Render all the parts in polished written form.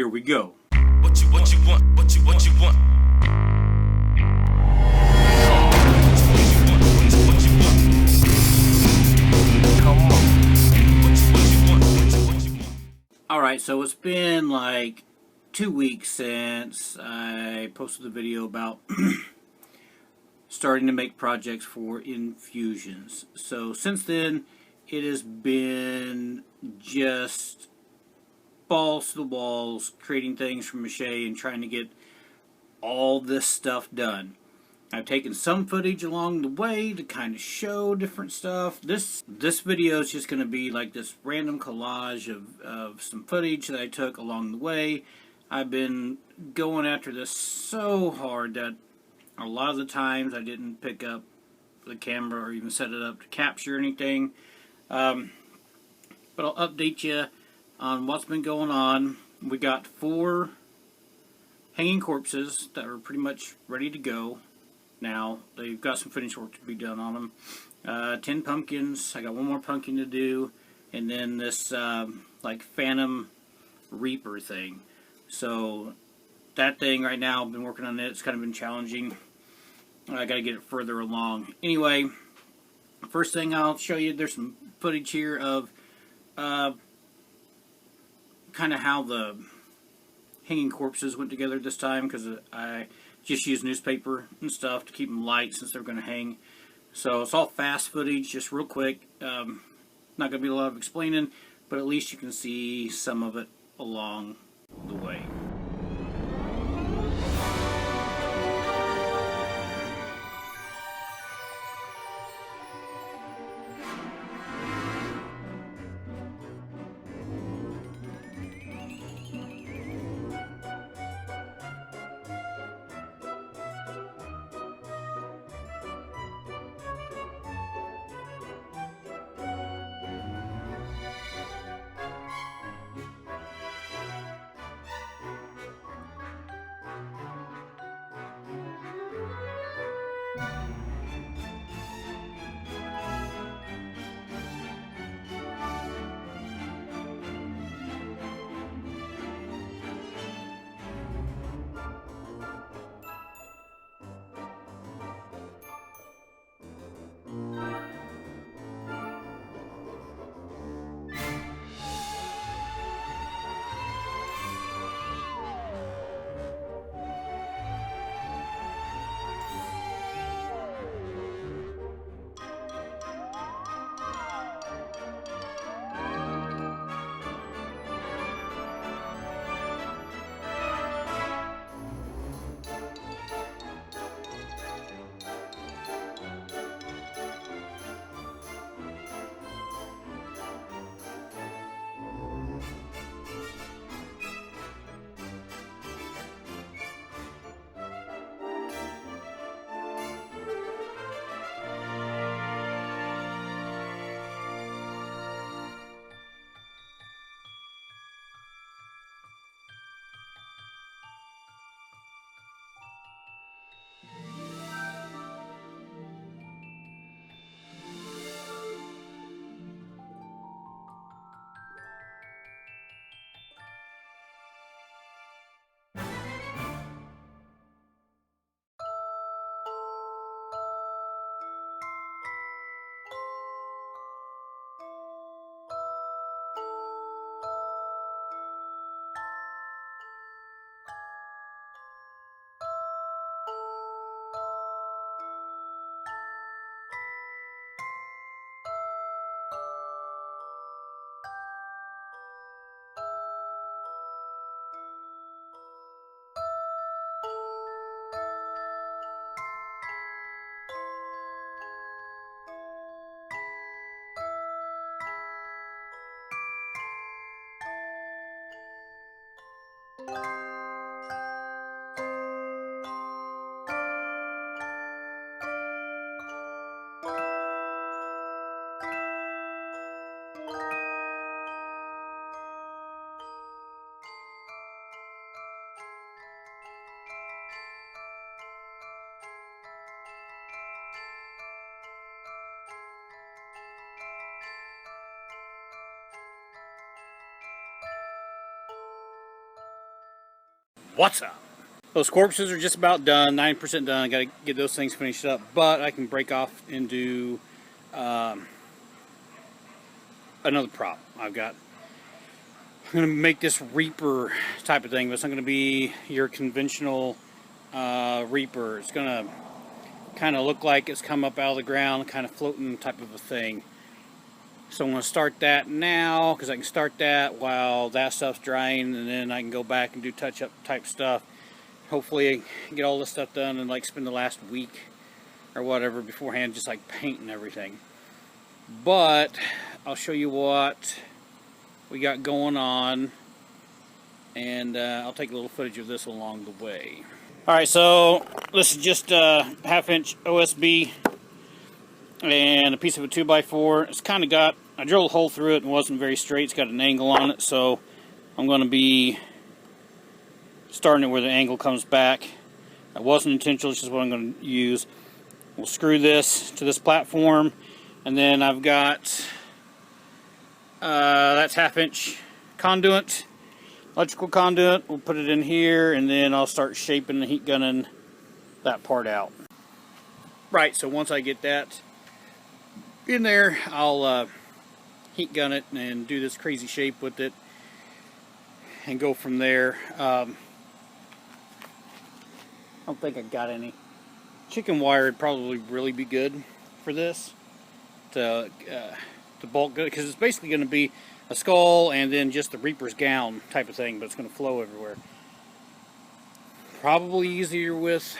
Here we go. What you want, what you want. Alright, so it's been like 2 weeks since I posted a video about starting to make projects for infusions. So since then, it has been just balls to the walls, creating things from Mache and trying to get all this stuff done. I've taken some footage along the way to kind of show different stuff. This video is just going to be like this random collage of some footage that I took along the way. I've been going after this so hard that a lot of the times I didn't pick up the camera or even set it up to capture anything. But I'll update you on what's been going on. We got 4 hanging corpses that are pretty much ready to go. Now, they've got some finish work to be done on them. 10 pumpkins. I got one more pumpkin to do. And then this, like, Phantom Reaper thing. So, that thing right now, I've been working on it. It's kind of been challenging. I got to get it further along. Anyway, first thing I'll show you, there's some footage here of kind of how the hanging corpses went together this time, because I just used newspaper and stuff to keep them light since they're going to hang. So it's all fast footage, just real quick. Not going to be a lot of explaining, but at least you can see some of it along the way. What's up? Those corpses are just about done, 9% done. I got to get those things finished up, but I can break off into another prop. I'm going to make this Reaper type of thing, but it's not going to be your conventional Reaper. It's going to kind of look like it's come up out of the ground, kind of floating type of a thing. So I'm going to start that now, because I can start that while that stuff's drying, and then I can go back and do touch-up type stuff. Hopefully get all this stuff done and like spend the last week or whatever beforehand just like painting everything. But I'll show you what we got going on, and I'll take a little footage of this along the way. Alright, so this is just a 1/2-inch OSB and a piece of a 2x4. It's kind of got, I drilled a hole through it and it wasn't very straight. It's got an angle on it, so I'm going to be starting it where the angle comes back. That wasn't intentional, it's just what I'm going to use. We'll screw this to this platform, and then I've got that's 1/2-inch conduit, electrical conduit. We'll put it in here, and then I'll start shaping the heat gunning that part out. Right, so once I get that in there, I'll heat gun it and do this crazy shape with it and go from there. I don't think I got any. Chicken wire would probably really be good for this to bulk good, because it's basically going to be a skull and then just the Reaper's gown type of thing, but it's going to flow everywhere. Probably easier with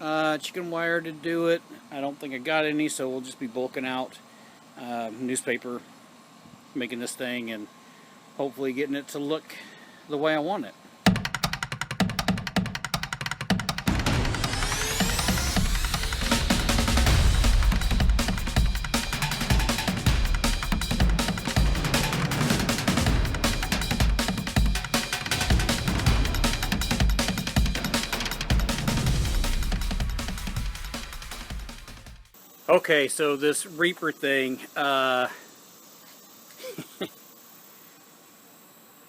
chicken wire to do it. I don't think I got any, so we'll just be bulking out newspaper, making this thing, and hopefully getting it to look the way I want it. Okay, so this Reaper thing, like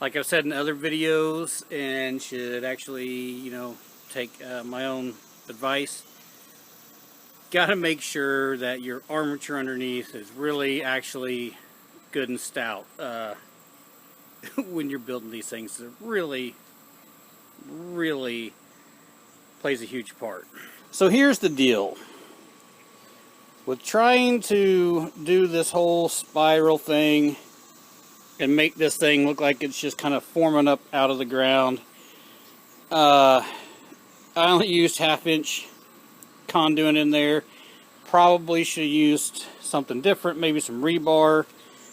I've said in other videos, and should actually, you know, take my own advice, gotta make sure that your armature underneath is really actually good and stout when you're building these things. It really plays a huge part. So here's the deal. With trying to do this whole spiral thing and make this thing look like it's just kind of forming up out of the ground, I only used 1/2-inch conduit in there. Probably should have used something different, maybe some rebar,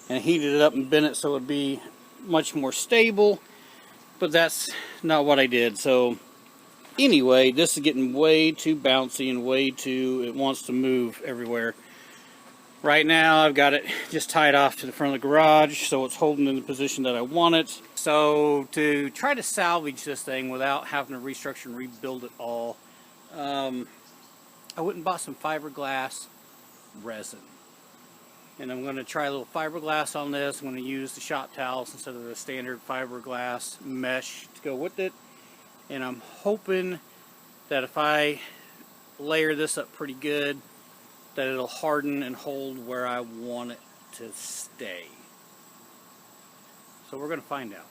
and heated it up and bent it so it would be much more stable, but that's not what I did. So anyway, this is getting way too bouncy and way too, it wants to move everywhere. Right now I've got it just tied off to the front of the garage, so it's holding in the position that I want it. So to try to salvage this thing without having to restructure and rebuild it all, I went and bought some fiberglass resin. And I'm going to try a little fiberglass on this. I'm going to use the shop towels instead of the standard fiberglass mesh to go with it. And I'm hoping that if I layer this up pretty good, that it'll harden and hold where I want it to stay. So we're going to find out.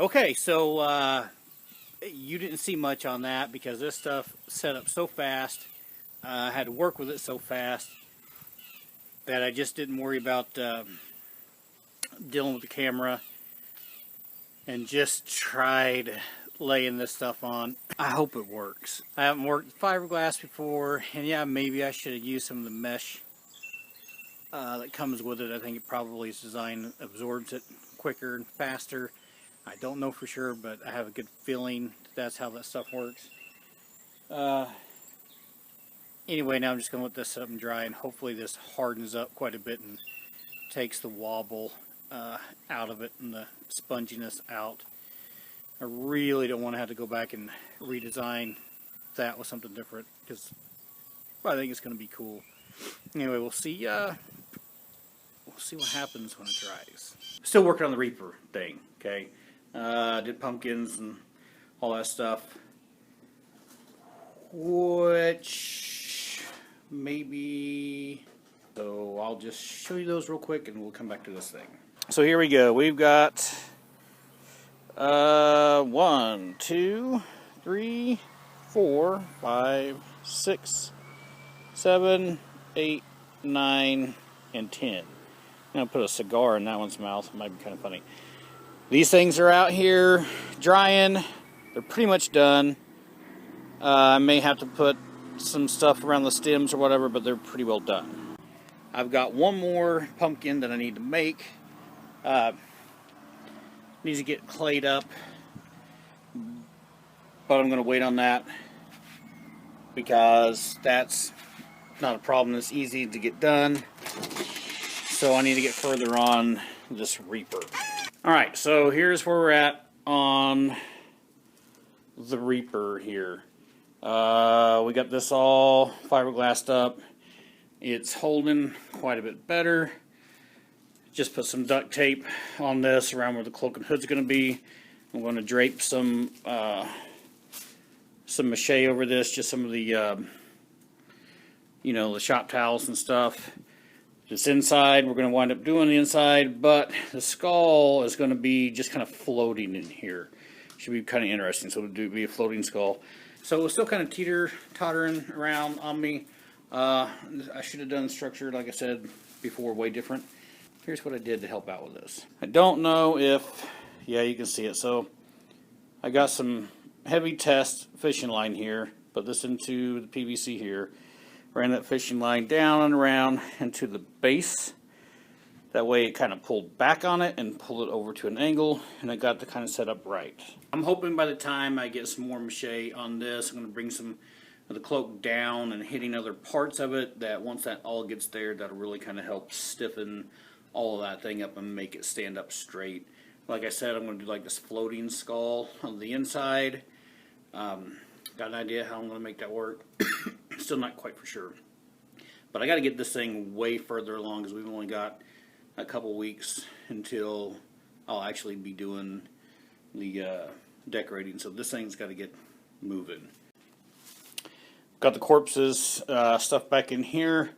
Okay, so you didn't see much on that because this stuff set up so fast. I had to work with it so fast that I just didn't worry about dealing with the camera and just tried laying this stuff on. I hope it works. I haven't worked with fiberglass before, and yeah, maybe I should have used some of the mesh that comes with it. I think it probably is designed, absorbs it quicker and faster. I don't know for sure, but I have a good feeling that's how that stuff works. Anyway, now I'm just going to let this up and dry, and hopefully this hardens up quite a bit and takes the wobble out of it and the sponginess out. I really don't want to have to go back and redesign that with something different, because I think it's going to be cool. Anyway, we'll see what happens when it dries. Still working on the Reaper thing, okay? Did pumpkins and all that stuff, which maybe, so I'll just show you those real quick and we'll come back to this thing. So here we go. We've got 1, 2, 3, 4, 5, 6, 7, 8, 9, and 10. I'm going to put a cigar in that one's mouth. It might be kind of funny. These things are out here drying. They're pretty much done. I may have to put some stuff around the stems or whatever, but they're pretty well done. I've got one more pumpkin that I need to make. Needs to get clayed up, but I'm going to wait on that because that's not a problem. It's easy to get done. So I need to get further on this Reaper. Alright, so here's where we're at on the Reaper here. We got this all fiberglassed up. It's holding quite a bit better. Just put some duct tape on this around where the cloak and hood's going to be. I'm going to drape some Mache over this, just some of the you know, the shop towels and stuff. This inside, we're going to wind up doing the inside, but the skull is going to be just kind of floating in here. Should be kind of interesting, so it'll be a floating skull. So it's still kind of teeter-tottering around on me. I should have done the structure, like I said before, way different. Here's what I did to help out with this. I don't know if, yeah, you can see it. So I got some heavy test fishing line here. Put this into the PVC here. Ran that fishing line down and around into the base. That way it kind of pulled back on it and pulled it over to an angle, and I got to kind of set up right. I'm hoping by the time I get some more Mache on this, I'm going to bring some of the cloak down and hitting other parts of it, that once that all gets there, that'll really kind of help stiffen all of that thing up and make it stand up straight. Like I said, I'm going to do like this floating skull on the inside. Got an idea how I'm going to make that work. Still not quite for sure. But I got to get this thing way further along because we've only got a couple weeks until I'll actually be doing the decorating. So this thing's got to get moving. Got the corpses stuff back in here.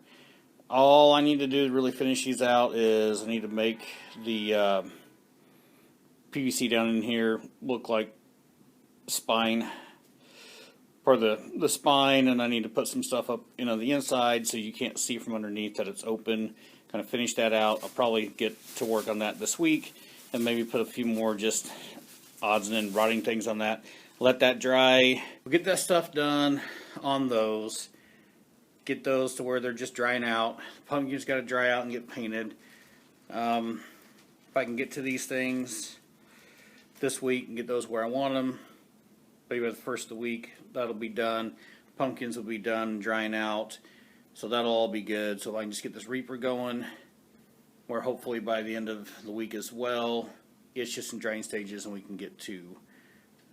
All I need to do to really finish these out is I need to make the PVC down in here look like spine for the spine, and I need to put some stuff up on the inside so you can't see from underneath that it's open. Kind of finish that out. I'll probably get to work on that this week and maybe put a few more just odds and end rotting things on that. Let that dry. We'll get that stuff done on those. Get those to where they're just drying out. Pumpkins got to dry out and get painted. If I can get to these things this week and get those where I want them, maybe the first of the week, that'll be done. Pumpkins will be done drying out, so that'll all be good. So if I can just get this Reaper going, where hopefully by the end of the week as well, it's just in drying stages and we can get to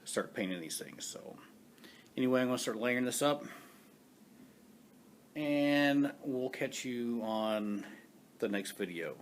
start painting these things. So anyway, I'm going to start layering this up, and we'll catch you on the next video.